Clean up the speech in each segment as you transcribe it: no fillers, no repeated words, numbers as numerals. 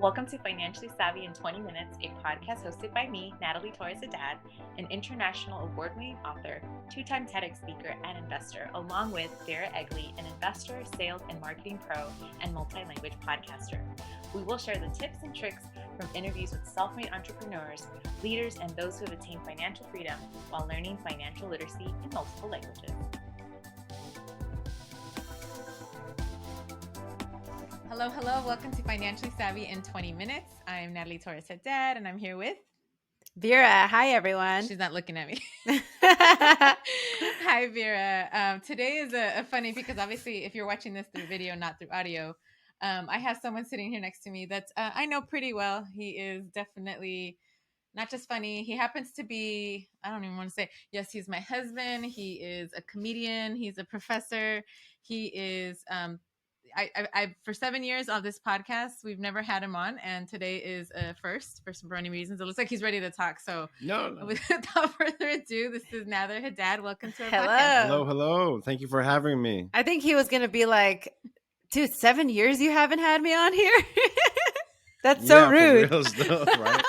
Welcome to Financially Savvy in 20 Minutes, a podcast hosted by me, Natalie Haddad, an international award-winning author, two-time TEDx speaker, and investor, along with Vera Egley, an investor, sales and marketing pro, and multi-language podcaster. We will share the tips and tricks from interviews with self-made entrepreneurs, leaders, and those who have attained financial freedom while learning financial literacy in multiple languages. Hello. Welcome to Financially Savvy in 20 Minutes. I'm Natalie Haddad, and I'm here with Vera. Hi, everyone. She's not looking at me. Hi, Vera. Today is a funny because obviously if you're watching this through video, not through audio, I have someone sitting here next to me that I know pretty well. He is definitely not just funny. He happens to be, I don't even want to say, yes, he's my husband. He is a comedian. He's a professor. He is I for 7 years on this podcast, we've never had him on, and today is a first for some brony reasons. It looks like he's ready to talk. So no. Without further ado, this is Nader Haddad. Welcome to our podcast. Hello. Thank you for having me. I think he was going to be like, dude, 7 years you haven't had me on here? That's so rude. For real stuff, right?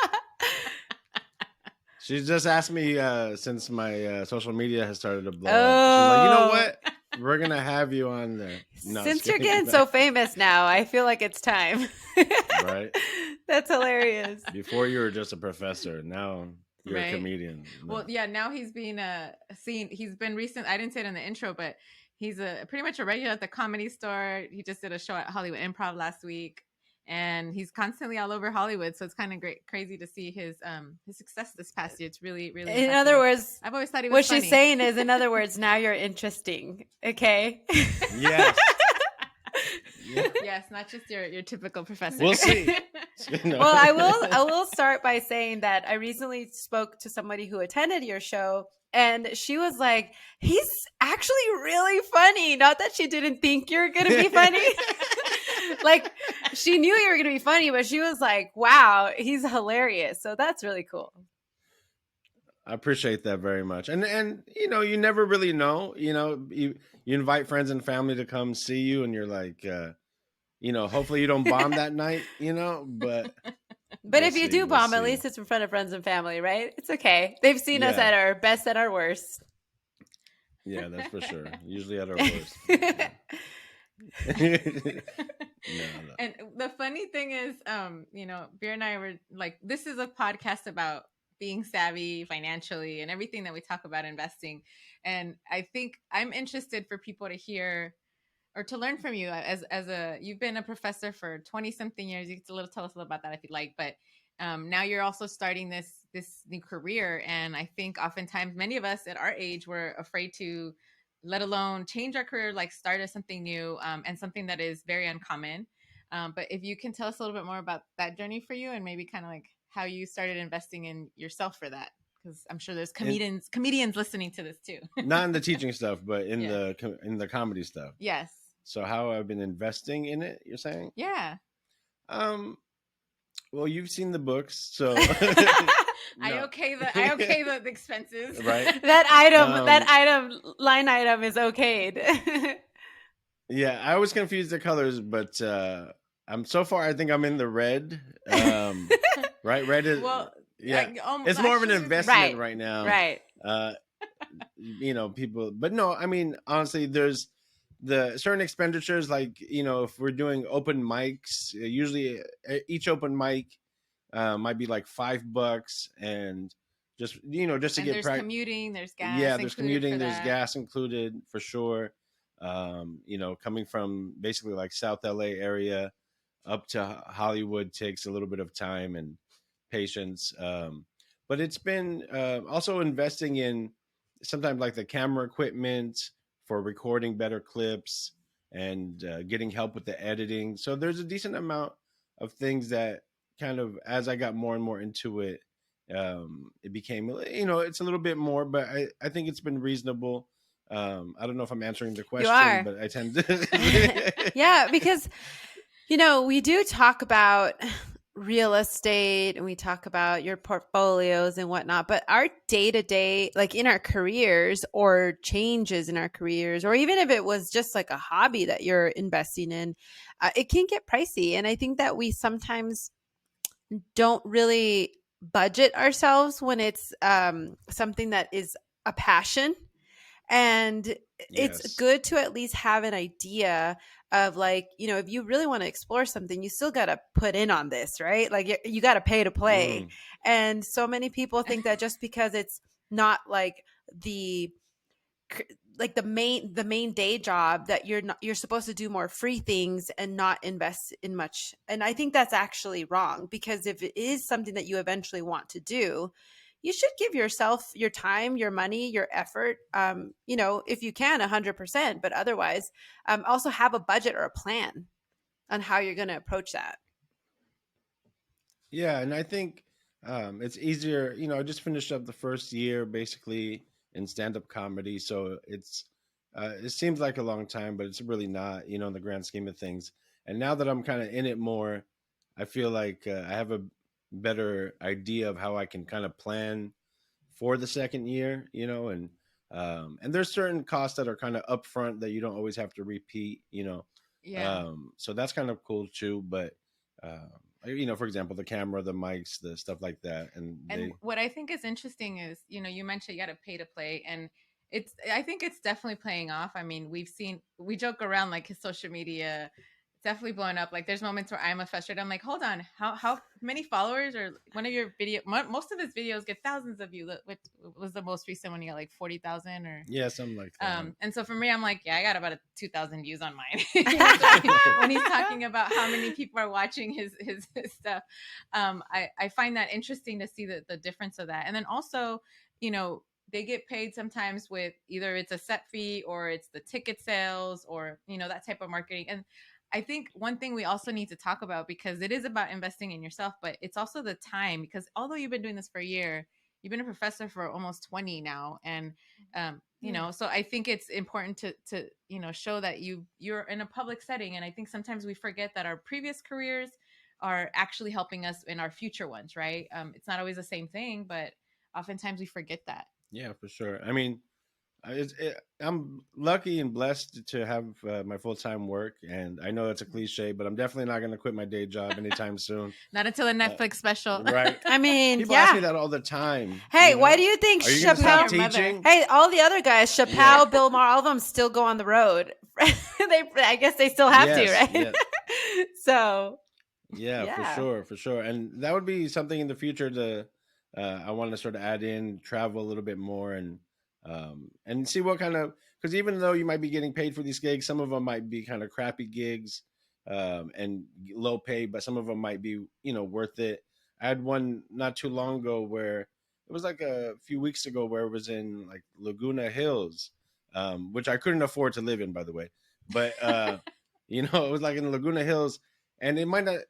She's just asked me since my social media has started to blow up. She's like, you know what? We're going to have you on there. No, since you're getting so famous now, I feel like it's time. Right? That's hilarious. Before you were just a professor. Now you're a comedian. No. Well, yeah, now he's being seen. He's been recent. I didn't say it in the intro, but he's pretty much a regular at the Comedy Store. He just did a show at Hollywood Improv last week. And he's constantly all over Hollywood, so it's kind of crazy to see his success this past year. It's really, really. In other words, I've always thought he was funny. What she's saying is, in other words, now you're interesting. Okay. Yes. Yes, not just your typical professor. We'll see. No. Well, I will start by saying that I recently spoke to somebody who attended your show, and she was like, "He's actually really funny." Not that she didn't think you're gonna be funny. Like, she knew you were going to be funny, but she was like, wow, he's hilarious. So that's really cool. I appreciate that very much. And you know, you never really know, you invite friends and family to come see you, and you're like, hopefully you don't bomb that night, but if you do bomb, at least it's in front of friends and family, right? It's okay. They've seen us at our best and our worst. Yeah, that's for sure. Usually at our worst. Yeah. No. And the funny thing is, Vera and I were like, this is a podcast about being savvy financially and everything that we talk about investing. And I think I'm interested for people to hear or to learn from you you've been a professor for 20 something years. You can tell us a little about that if you'd like, but now you're also starting this new career. And I think oftentimes many of us at our age were afraid to, let alone change our career, like start as something new and something that is very uncommon. But if you can tell us a little bit more about that journey for you and maybe kind of like how you started investing in yourself for that, because I'm sure there's comedians listening to this too. Not in the teaching stuff, but in the comedy stuff. Yes. So how I've been investing in it, you're saying? Yeah. Well, you've seen the books, so. No. I okay the expenses. Right. That line item is okayed. Yeah, I always confuse the colors, but I'm so far. I think I'm in the red. Right, red is it's more of an investment right now. Right. People, but no, I mean, honestly, there's the certain expenditures, like if we're doing open mics, usually each open mic might be like $5, and just to and get there's commuting, there's gas. Yeah, there's commuting, there's gas included for sure. Coming from basically like South LA area up to Hollywood takes a little bit of time and patience. But it's been also investing in sometimes like the camera equipment for recording better clips and getting help with the editing. So there's a decent amount of things that kind of, as I got more and more into it, it became, it's a little bit more, but I think it's been reasonable. I don't know if I'm answering the question, but I tend to. Yeah, because, we do talk about real estate and we talk about your portfolios and whatnot, but our day-to-day, like in our careers or changes in our careers, or even if it was just like a hobby that you're investing in, it can get pricey. And I think that we sometimes don't really budget ourselves when it's something that is a passion. And it's Yes. good to at least have an idea of, like, if you really want to explore something, you still got to put in on this, right? Like you got to pay to play. Mm. And so many people think that just because it's not like the the main day job, that you're supposed to do more free things and not invest in much. And I think that's actually wrong, because if it is something that you eventually want to do, you should give yourself your time, your money, your effort, if you can 100%. But otherwise, also have a budget or a plan on how you're going to approach that. Yeah, and I think it's easier. I just finished up the first year basically in stand-up comedy, so it seems like a long time, but it's really not. In the grand scheme of things. And now that I'm kind of in it more, I feel like I have a better idea of how I can kind of plan for the second year. And there's certain costs that are kind of upfront that you don't always have to repeat. Yeah. So that's kind of cool too. But for example, the camera, the mics, the stuff like that, and what I think is interesting is, you mentioned you got to pay to play, and I think it's definitely paying off. I mean, we joke around like his social media definitely blowing up. Like there's moments where I'm frustrated. I'm like, hold on, how many followers? Or one of your most of his videos get thousands of views. What was the most recent one? You got like 40,000 or yeah, something like that. And so for me, I'm like, yeah, I got about 2,000 views on mine. When he's talking about how many people are watching his stuff, I find that interesting to see the difference of that. And then also, they get paid sometimes with either it's a set fee or it's the ticket sales or that type of marketing. And I think one thing we also need to talk about, because it is about investing in yourself, but it's also the time, because although you've been doing this for a year, you've been a professor for almost 20 now. And, so I think it's important to show that you're in a public setting. And I think sometimes we forget that our previous careers are actually helping us in our future ones, right? It's not always the same thing, but oftentimes we forget that. Yeah, for sure. I mean, I'm lucky and blessed to have my full time work, and I know it's a cliche, but I'm definitely not going to quit my day job anytime soon. Not until a Netflix special, right? I mean, People yeah. ask me that all the time. Hey, why do you think Are you going to stop Chappelle? teaching? Hey, all the other guys, Chappelle, Bill Maher, all of them still go on the road. I guess they still have to, right? Yes. So, yeah, for sure. And that would be something in the future to I want to sort of add in, travel a little bit more, and see what kind of, because even though you might be getting paid for these gigs, some of them might be kind of crappy gigs and low pay, but some of them might be worth it. I had one not too long ago where it was like a few weeks ago where it was in like Laguna Hills, which I couldn't afford to live in, by the way, but it was like in Laguna Hills, and it might not,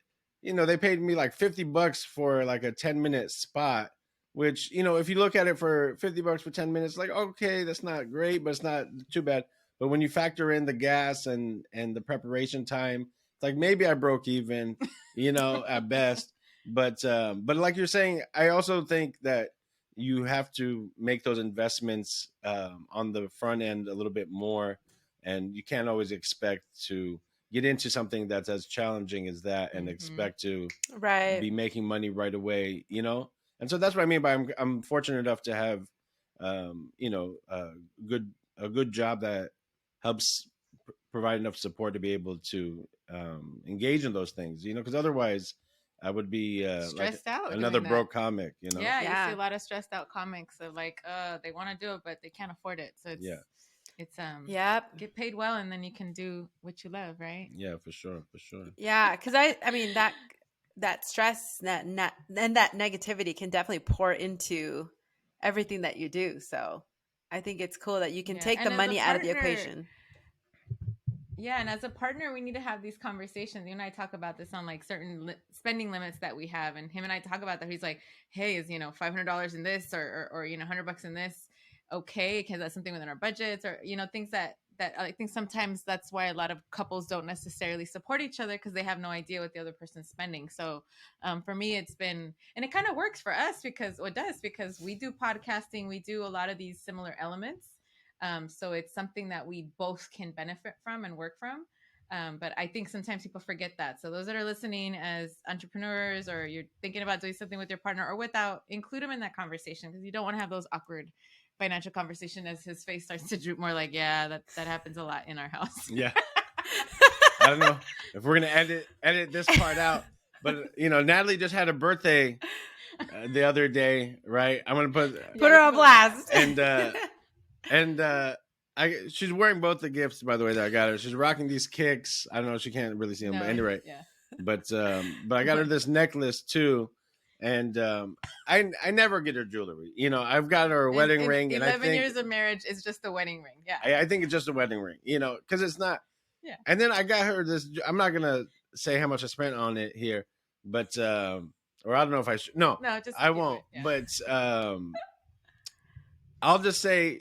they paid me like $50 for like a 10-minute spot, which, if you look at it for $50 for 10 minutes, like, okay, that's not great, but it's not too bad. But when you factor in the gas and the preparation time, it's like maybe I broke even, at best. But like you're saying, I also think that you have to make those investments on the front end a little bit more, and you can't always expect to get into something that's as challenging as that and expect to be making money right away, And so that's what I mean by I'm fortunate enough to have, a good job that helps provide enough support to be able to engage in those things, because otherwise I would be stressed out, another broke comic, Yeah, you see a lot of stressed out comics of like, they want to do it, but they can't afford it. So it's get paid well, and then you can do what you love, right? Yeah, for sure. Yeah, because I mean that stress, and that negativity can definitely pour into everything that you do. So I think it's cool that you can take the money out of the equation. Yeah, and as a partner, we need to have these conversations. You and I talk about this on like certain spending limits that we have, and him and I talk about that. He's like, "Hey, is $500 in this, or $100 in this, okay? Because that's something within our budgets, or things that I think sometimes that's why a lot of couples don't necessarily support each other, because they have no idea what the other person's spending. So for me, it's been, and it kind of works for us because we do podcasting, we do a lot of these similar elements. So it's something that we both can benefit from and work from. But I think sometimes people forget that. So those that are listening as entrepreneurs, or you're thinking about doing something with your partner or without, include them in that conversation, because you don't want to have those awkward financial conversation as his face starts to droop more. Like, yeah, that happens a lot in our house. Yeah. I don't know if we're gonna edit this part out, but Natalie just had a birthday the other day, right? I'm gonna put her on blast. and she's wearing both the gifts, by the way, that I got her. She's rocking these kicks. I don't know, she can't really see them, but anyway, yeah. But I got her this necklace too, and I never get her jewelry. I've got her a wedding ring, and 11 years of marriage is just a wedding ring. Yeah, I think it's just a wedding ring. Because it's not. Yeah. And then I got her this. I'm not gonna say how much I spent on it here, but or I don't know if I should. No, just I won't. Yeah. But I'll just say,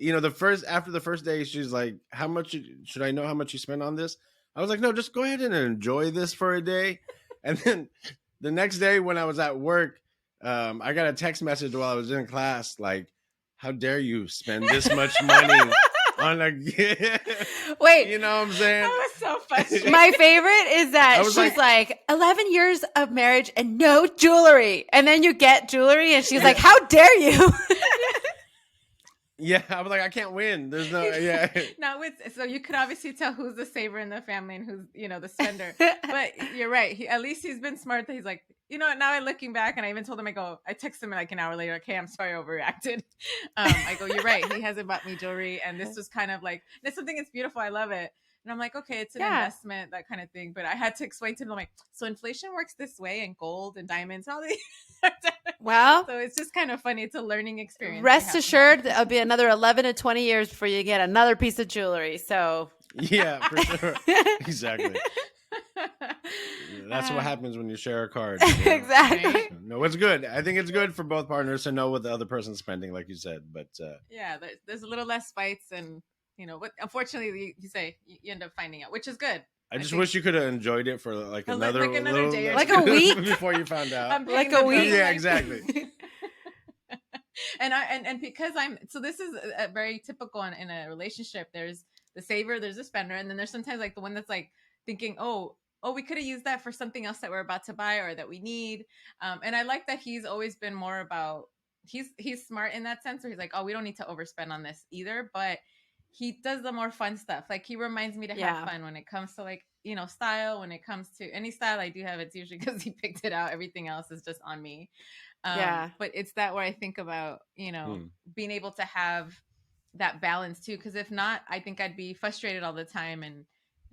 after the first day, she's like, "How much should I know how much you spent on this?" I was like, "No, just go ahead and enjoy this for a day." And then the next day when I was at work, I got a text message while I was in class, like, "How dare you spend this much money on a gift?" Wait, you know what I'm saying? That was so frustrating. My favorite is that she's like 11 years of marriage and no jewelry, and then you get jewelry, and she's like, "How dare you?" Yeah, I was like, I can't win. There's no, So you could obviously tell who's the saver in the family and who's, the spender. But you're right. At least he's been smart. That he's like, now I'm looking back, and I even told him, I texted him like an hour later, okay, I'm sorry, I overreacted. I go, you're right. He hasn't bought me jewelry. And this was kind of like, it's something that's beautiful. I love it. And I'm like, okay, it's an investment, that kind of thing. But I had to explain to him, like, so inflation works this way, and gold and diamonds, all these. Well, so it's just kind of funny. It's a learning experience. Rest assured, there'll be another 11 to 20 years before you get another piece of jewelry. So yeah, for sure. Exactly. That's what happens when you share a card. Exactly. Right? No, it's good. I think it's good for both partners to know what the other person's spending, like you said. But yeah, there's a little less fights, and what unfortunately you say you end up finding out, which is good. I just wish you could have enjoyed it for like another day or like a week before you found out. Like a week. Yeah, exactly. and because this is a very typical in a relationship. There's the saver, there's the spender, and then there's sometimes like the one that's like thinking, oh, we could have used that for something else that we're about to buy or that we need. And I like that he's always been more about, he's smart in that sense, where he's like, oh, we don't need to overspend on this either, but he does the more fun stuff. Like, he reminds me to have fun when it comes to, like, style. When it comes to any style I do have, it's usually because he picked it out. Everything else is just on me. But it's that where I think about, being able to have that balance too. Because if not, I think I'd be frustrated all the time and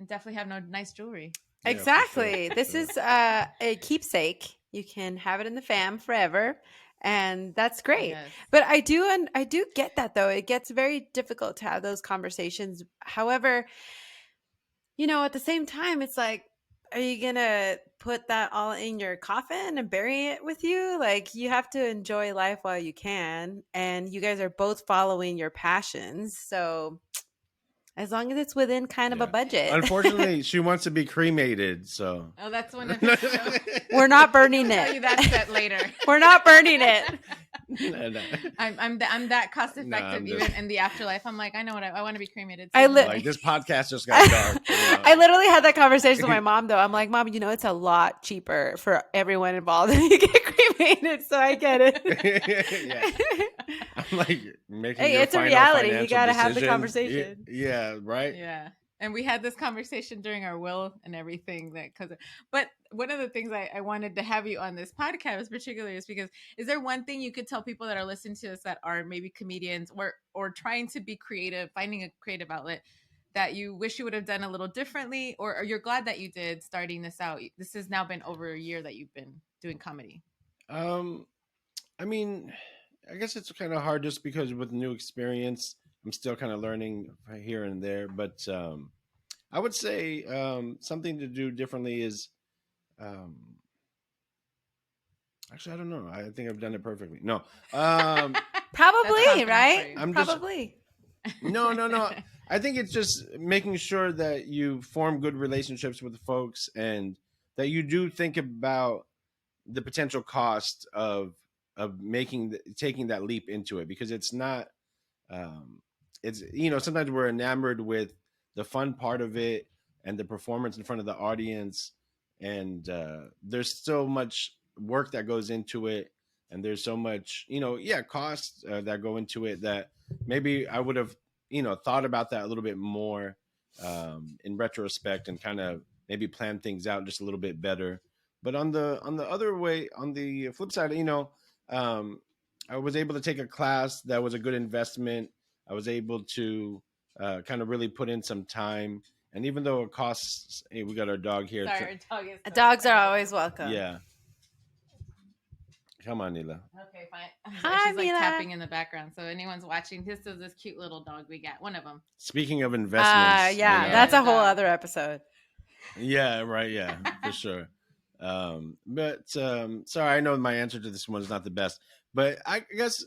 definitely have no nice jewelry. Yeah, exactly. Sure. This is a keepsake. You can have it in the fam forever. And that's great. Yes. But I do get that, though. It gets very difficult to have those conversations. However, at the same time, it's like, are you going to put that all in your coffin and bury it with you? Like, you have to enjoy life while you can. And you guys are both following your passions. So as long as it's within kind of a budget. Unfortunately, she wants to be cremated, so. Oh, that's one of We're not burning it. I'll tell you that set later. We're not burning it. No. I'm that cost effective. Even in the afterlife, I'm like, I know what I want to be cremated. Like, this podcast just got dark. I literally had that conversation with my mom, though. I'm like, Mom, it's a lot cheaper for everyone involved if you get cremated, so I get it. Yeah. I'm like, making it's a reality. You got to have the conversation. Yeah, right? Yeah. And we had this conversation during our will and everything. But one of the things I wanted to have you on this podcast particularly is because, is there one thing you could tell people that are listening to us that are maybe comedians or trying to be creative, finding a creative outlet, that you wish you would have done a little differently, or you're glad that you did starting this out? This has now been over a year that you've been doing comedy. I mean, I guess it's kind of hard just because with new experience, I'm still kind of learning here and there, but I would say something to do differently is, actually, I don't know. I think I've done it perfectly. No, probably right. Probably. No. I think it's just making sure that you form good relationships with folks and that you do think about the potential cost of taking that leap into it, because it's not. It's sometimes we're enamored with the fun part of it, and the performance in front of the audience. And there's so much work that goes into it, and there's so much, costs that go into it that maybe I would have, thought about that a little bit more in retrospect, and kind of maybe plan things out just a little bit better. But on the flip side, I was able to take a class that was a good investment. I was able to kind of really put in some time. And even though it costs, hey, we got our dog here. Sorry, our dog is Dogs are always welcome. Yeah. Come on, Nila. Okay, fine. Hi, She's like Mila. tapping in the background. So anyone's watching, this is this cute little dog we got. One of them. Speaking of investments. That's a whole other episode. Yeah, right. Yeah, for sure. Sorry, I know my answer to this one is not the best, but I guess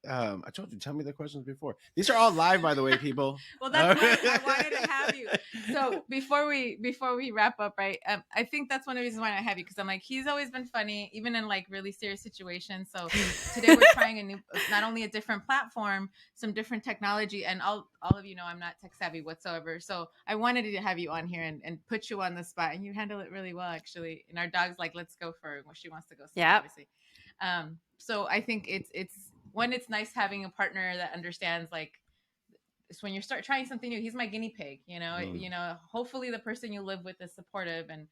I told you, tell me the questions before. These are all live, by the way, people. Well, that's why I wanted to have you. So before we wrap up, right? I think that's one of the reasons why I have you, because I'm like, he's always been funny, even in like really serious situations. So today we're trying not only a different platform, some different technology, and all of you know I'm not tech savvy whatsoever. So I wanted to have you on here and put you on the spot, and you handle it really well, actually. And our dog's like, let's go for what she wants to go. Yeah. Obviously. So I think it's nice having a partner that understands, like, it's when you start trying something new. He's my guinea pig, hopefully the person you live with is supportive and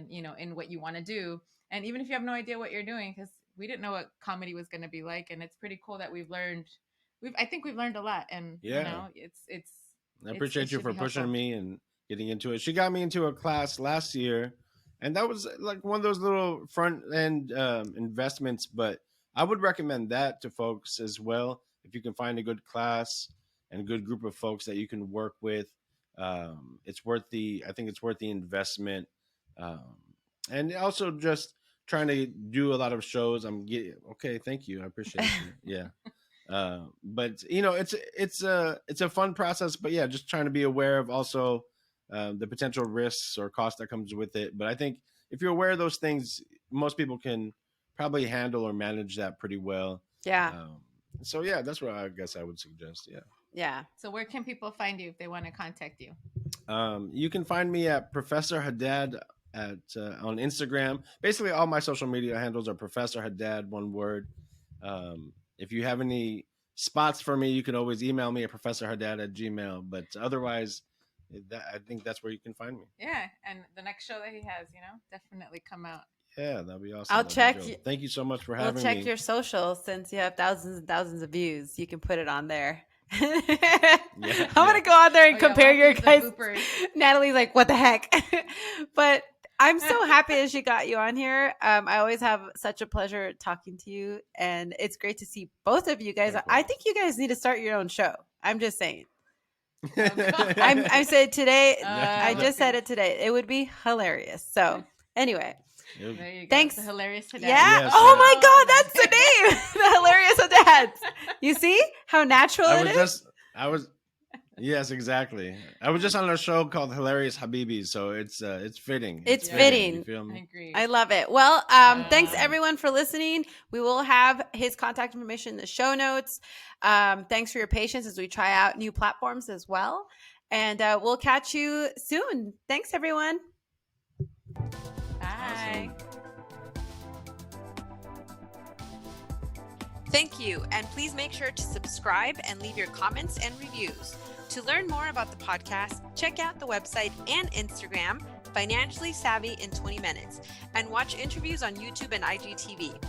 in what you want to do. And even if you have no idea what you're doing, because we didn't know what comedy was going to be like. And it's pretty cool that I think we've learned a lot. And I appreciate you for pushing me and getting into it. She got me into a class last year, and that was like one of those little front end investments, but I would recommend that to folks as well. If you can find a good class and a good group of folks that you can work with, it's worth the investment. And also just trying to do a lot of shows. Okay. Thank you. I appreciate it. Yeah. But it's a fun process, but yeah, just trying to be aware of also the potential risks or cost that comes with it. But I think if you're aware of those things, most people can probably handle or manage that pretty well. Yeah. So yeah, that's what I guess I would suggest. Yeah. Yeah. So where can people find you if they want to contact you? You can find me at Professor Haddad on Instagram. Basically, all my social media handles are Professor Haddad, one word. If you have any spots for me, you can always email me at professorhaddad@gmail.com. But otherwise, I think that's where you can find me. Yeah, and the next show that he has, definitely come out. Yeah, that'd be awesome. I'll check. Thank you so much for having me. We'll check your socials since you have thousands and thousands of views. You can put it on there. I'm going to go on there and compare your guys. Natalie's like, what the heck? But I'm so happy that she got you on here. I always have such a pleasure talking to you. And it's great to see both of you guys. I think you guys need to start your own show. I'm just saying. I said today. I just said it today. It would be hilarious. So anyway. There you go. Thanks. The Hilarious Haddads. Yeah. Yes, oh my God, that's the name. The Hilarious Haddads. You see how natural it is? Yes, exactly. I was just on a show called Hilarious Habibis, so it's fitting. It's fitting. You feel me? I agree. I love it. Well, thanks everyone for listening. We will have his contact information in the show notes. Thanks for your patience as we try out new platforms as well. And we'll catch you soon. Thanks, everyone. Bye. Awesome. Thank you. And please make sure to subscribe and leave your comments and reviews. To learn more about the podcast, check out the website and Instagram, Financially Savvy in 20 Minutes, and watch interviews on YouTube and IGTV.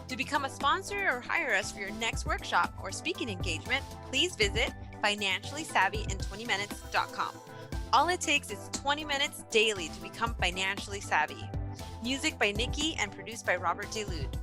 To become a sponsor or hire us for your next workshop or speaking engagement, please visit financiallysavvyin20minutes.com. All it takes is 20 minutes daily to become financially savvy. Music by Nikki and produced by Robert DeLude.